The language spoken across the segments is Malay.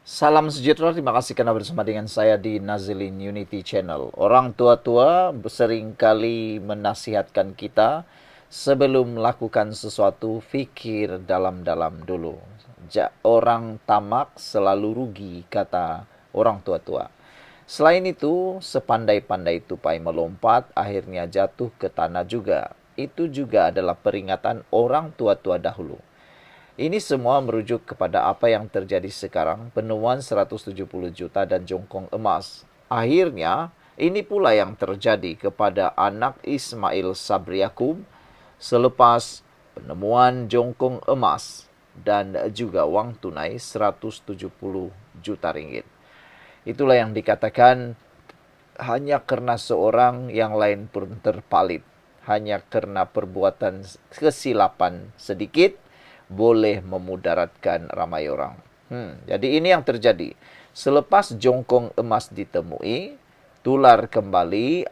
Salam sejahtera, terima kasih karena bersama dengan saya di Nazilin Unity Channel. Orang tua-tua seringkali menasihatkan kita sebelum melakukan sesuatu, pikir dalam-dalam dulu. Orang tamak selalu rugi, kata orang tua-tua. Selain itu, sepandai-pandai tupai melompat, akhirnya jatuh ke tanah juga. Itu juga adalah peringatan orang tua-tua dahulu. Ini semua merujuk kepada apa yang terjadi sekarang, penemuan 170 juta dan jongkong emas. Akhirnya, ini pula yang terjadi kepada anak Ismail Sabri Yaakob selepas penemuan jongkong emas dan juga uang tunai 170 juta ringgit. Itulah yang dikatakan hanya karena seorang yang lain pun terpalit. Hanya karena perbuatan kesilapan sedikit boleh memudaratkan ramai orang. Jadi ini yang terjadi. Selepas jongkong emas ditemui, tular kembali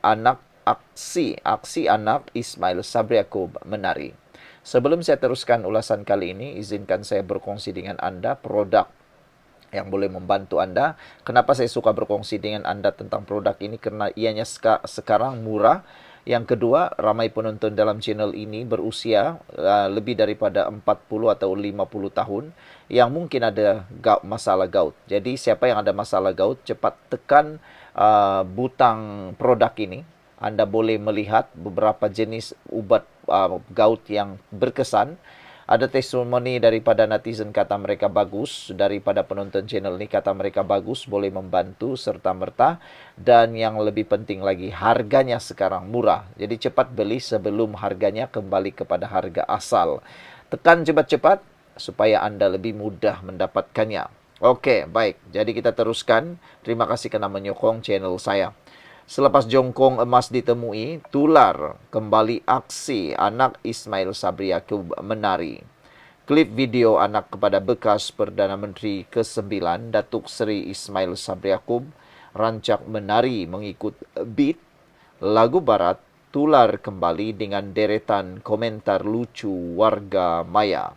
aksi anak Ismail Sabri Yaakob menari. Sebelum saya teruskan ulasan kali ini, izinkan saya berkongsi dengan Anda produk yang boleh membantu Anda. Kenapa saya suka berkongsi dengan Anda tentang produk ini? Karena ianya sekarang murah. Yang kedua, ramai penonton dalam channel ini berusia lebih daripada 40 atau 50 tahun yang mungkin ada masalah gout. Jadi siapa yang ada masalah gout, cepat tekan butang produk ini. Anda boleh melihat beberapa jenis ubat gout yang berkesan. Ada testimoni daripada netizen kata mereka bagus, daripada penonton channel ini kata mereka bagus, boleh membantu serta merta, dan yang lebih penting lagi harganya sekarang murah. Jadi cepat beli sebelum harganya kembali kepada harga asal. Tekan cepat-cepat supaya Anda lebih mudah mendapatkannya. Oke, baik. Jadi kita teruskan. Terima kasih karena menyokong channel saya. Selepas jongkong emas ditemui, tular kembali aksi anak Ismail Sabri Yaakob menari. Klip video anak kepada bekas Perdana Menteri ke-9 Datuk Seri Ismail Sabri Yaakob rancak menari mengikut beat lagu barat tular kembali dengan deretan komentar lucu warga maya.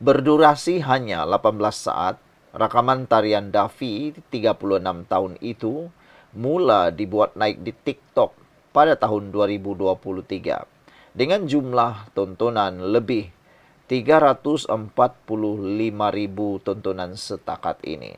Berdurasi hanya 18 saat, rakaman tarian Daffy 36 tahun itu mula dibuat naik di TikTok pada tahun 2023 dengan jumlah tontonan lebih 345.000 tontonan setakat ini.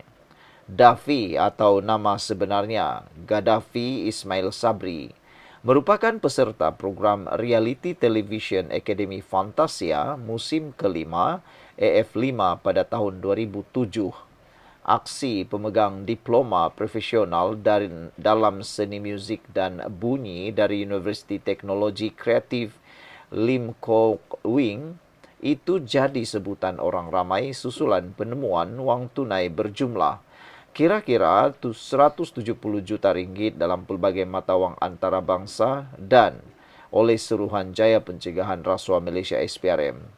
Daffy atau nama sebenarnya Gaddafi Ismail Sabri merupakan peserta program reality television Akademi Fantasia musim kelima AF5 pada tahun 2007. Aksi pemegang diploma profesional dalam seni muzik dan bunyi dari Universiti Teknologi Kreatif Lim Kok Wing itu jadi sebutan orang ramai susulan penemuan wang tunai berjumlah kira-kira 170 juta ringgit dalam pelbagai mata wang antarabangsa dan oleh Suruhan Jaya Pencegahan Rasuah Malaysia SPRM.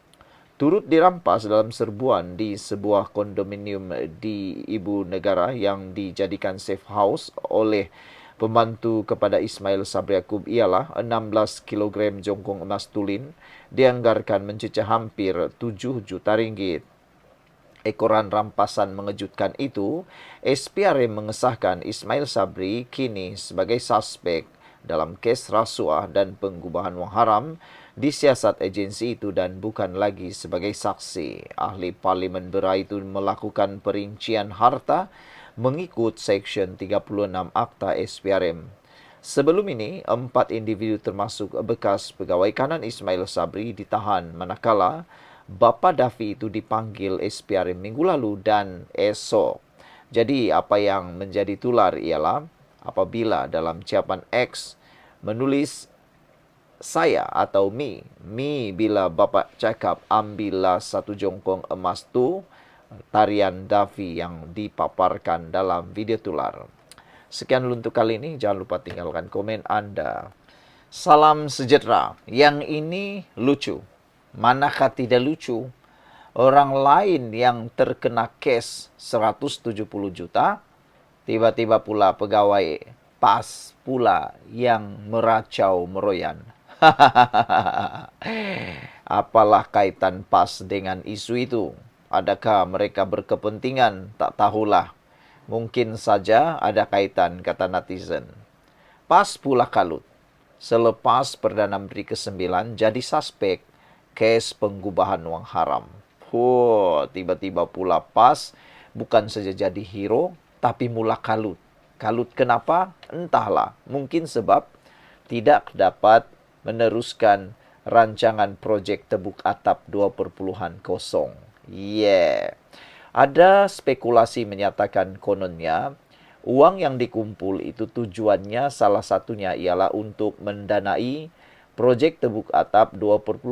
Turut dirampas dalam serbuan di sebuah kondominium di Ibu Negara yang dijadikan safe house oleh pembantu kepada Ismail Sabri Yaakob ialah 16 kilogram jongkong emas tulin dianggarkan mencecah hampir 7 juta ringgit. Ekoran rampasan mengejutkan itu, SPRM mengesahkan Ismail Sabri kini sebagai suspek dalam kes rasuah dan pengubahan wang haram disiasat agensi itu dan bukan lagi sebagai saksi. Ahli Parlimen Berai itu melakukan perincian harta mengikut Seksyen 36 Akta SPRM. Sebelum ini, 4 individu termasuk bekas pegawai kanan Ismail Sabri ditahan manakala bapa Daffy itu dipanggil SPRM minggu lalu dan esok. Jadi apa yang menjadi tular ialah apabila dalam ucapan X menulis saya atau mi bila bapa cakap ambillah satu jongkong emas tu, tarian Daffy yang dipaparkan dalam video tular. Sekian dulu untuk kali ini, jangan lupa tinggalkan komen Anda. Salam sejahtera. Yang ini lucu. Manakah tidak lucu? Orang lain yang terkena kes 170 juta, tiba-tiba pula pegawai PAS pula yang meracau meroyan. Apalah kaitan PAS dengan isu itu? Adakah mereka berkepentingan? Tak tahulah. Mungkin saja ada kaitan, kata netizen. Pas pula kalut. Selepas Perdana Menteri ke-9 jadi suspek kes pengubahan wang haram. Tiba-tiba pula pas bukan saja jadi hero, tapi mula kalut. Kalut kenapa? Entahlah. Mungkin sebab tidak dapat meneruskan rancangan projek tebuk atap 2.0. Ada spekulasi menyatakan kononnya uang yang dikumpul itu tujuannya salah satunya ialah untuk mendanai projek tebuk atap 2.0.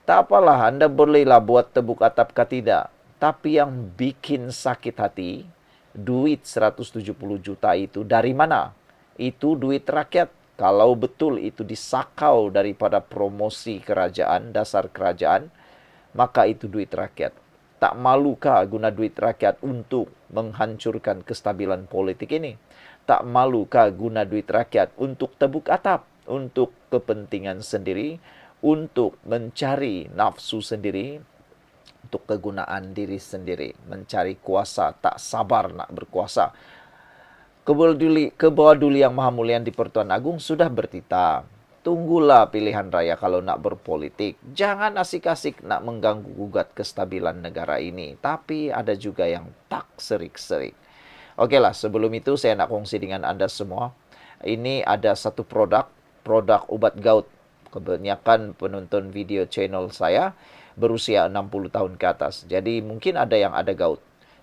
Tak apalah, Anda bolehlah buat tebuk atap kah tidak. Tapi yang bikin sakit hati, duit 170 juta itu dari mana? Itu duit rakyat. Kalau betul itu disakau daripada promosi kerajaan, dasar kerajaan, maka itu duit rakyat. Tak malukah guna duit rakyat untuk menghancurkan kestabilan politik ini? Tak malukah guna duit rakyat untuk tebuk atap, untuk kepentingan sendiri, untuk mencari nafsu sendiri, untuk kegunaan diri sendiri, mencari kuasa, tak sabar nak berkuasa. Kebawah-duli yang Maha Mulia di Pertuan Agung sudah bertitah. Tunggulah pilihan raya kalau nak berpolitik. Jangan asik-asik nak mengganggu gugat kestabilan negara ini. Tapi ada juga yang tak serik-serik. Okeylah, sebelum itu saya nak kongsi dengan anda semua. Ini ada satu produk obat gout. Kebanyakan penonton video channel saya berusia 60 tahun ke atas. Jadi mungkin ada yang ada gout.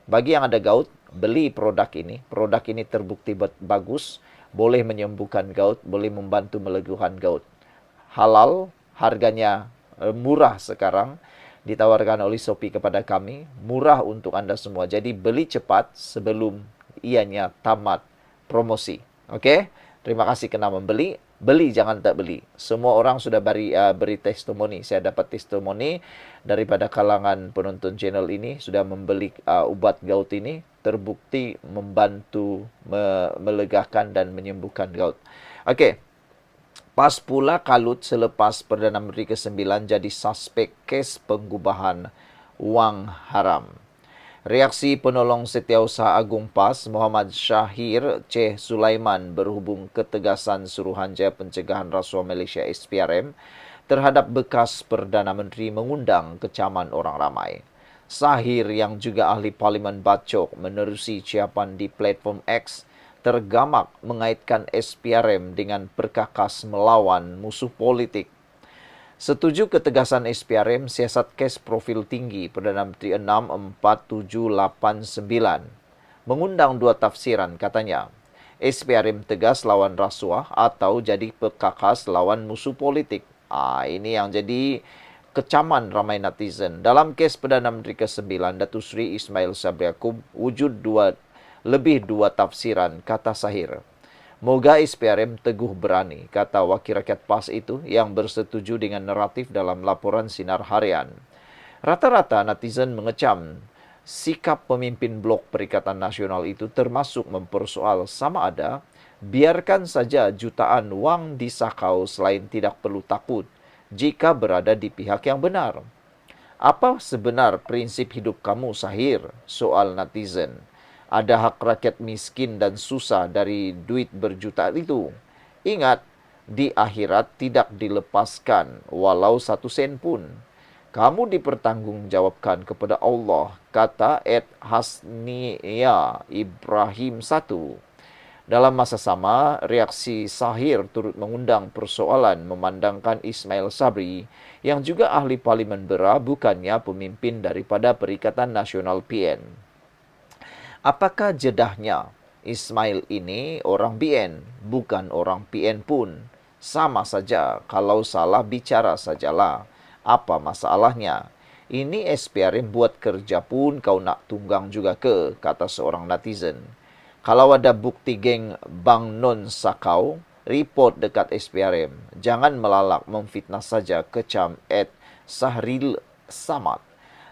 Bagi yang ada gout, beli produk ini. Produk ini terbukti bagus. Boleh menyembuhkan gout, boleh membantu meleguhkan gout. Halal, harganya murah sekarang. Ditawarkan oleh Shopee kepada kami. Murah untuk anda semua. Jadi beli cepat sebelum ianya tamat promosi. Okey? Terima kasih kerana membeli. Beli, jangan tak beli. Semua orang sudah beri testimoni. Saya dapat testimoni daripada kalangan penonton channel ini. Sudah membeli ubat gout ini. Terbukti membantu melegakan dan menyembuhkan gout. Okey. Pas pula kalut selepas Perdana Menteri ke-9 jadi suspek kes pengubahan wang haram. Reaksi penolong Setiausaha Agung PAS Muhammad Syahir C. Sulaiman berhubung ketegasan Suruhanjaya Pencegahan Rasuah Malaysia SPRM terhadap bekas Perdana Menteri mengundang kecaman orang ramai. Sahir yang juga ahli Parlimen Bacok menerusi ciapan di platform X tergamak mengaitkan SPRM dengan perkakas melawan musuh politik. Setuju ketegasan SPRM, siasat kes profil tinggi Perdana Menteri 64789 mengundang dua tafsiran, katanya. SPRM tegas lawan rasuah atau jadi perkakas lawan musuh politik. Ini yang jadi kecaman ramai netizen. Dalam kes Perdana Menteri ke-9, Datuk Seri Ismail Sabri Yaakob, wujud lebih dua tafsiran, kata Sahir. Moga SPRM teguh berani, kata Wakil Rakyat PAS itu yang bersetuju dengan naratif dalam laporan Sinar Harian. Rata-rata netizen mengecam sikap pemimpin Blok Perikatan Nasional itu termasuk mempersoal sama ada biarkan saja jutaan wang disakau selain tidak perlu takut jika berada di pihak yang benar. Apa sebenar prinsip hidup kamu, Sahir? Soal netizen. Ada hak rakyat miskin dan susah dari duit berjuta itu. Ingat, di akhirat tidak dilepaskan walau 1 sen pun. Kamu dipertanggungjawabkan kepada Allah, kata Ed Hasnia Ibrahim 1. Dalam masa sama, reaksi Sahir turut mengundang persoalan memandangkan Ismail Sabri yang juga ahli Parlimen Beras bukannya pemimpin daripada Perikatan Nasional PN. Apakah jedahnya? Ismail ini orang BN, bukan orang PN pun. Sama saja, kalau salah bicara sajalah. Apa masalahnya? Ini SPRM buat kerja pun kau nak tunggang juga ke, kata seorang netizen. Kalau ada bukti geng Bang Non sakau, report dekat SPRM. Jangan melalak memfitnah saja, kecam Sahril Samad.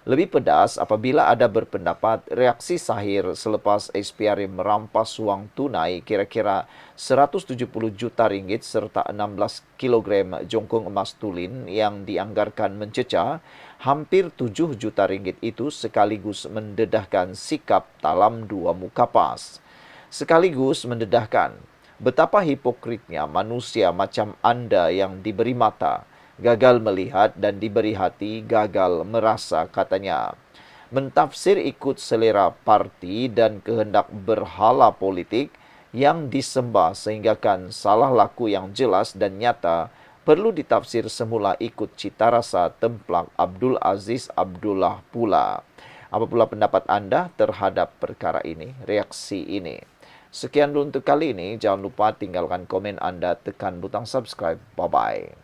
Lebih pedas apabila ada berpendapat reaksi Sahir selepas SPRI merampas wang tunai kira-kira 170 juta ringgit serta 16 kilogram jongkong emas tulin yang dianggarkan mencecah hampir 7 juta ringgit itu sekaligus mendedahkan sikap dalam dua muka pas. Sekaligus mendedahkan betapa hipokritnya manusia macam Anda yang diberi mata, gagal melihat dan diberi hati, gagal merasa, katanya. Mentafsir ikut selera parti dan kehendak berhala politik yang disembah sehinggakan salah laku yang jelas dan nyata perlu ditafsir semula ikut cita rasa templak Abdul Aziz Abdullah pula. Apa pula pendapat anda terhadap perkara ini, reaksi ini? Sekian dulu untuk kali ini. Jangan lupa tinggalkan komen anda, tekan butang subscribe. Bye-bye.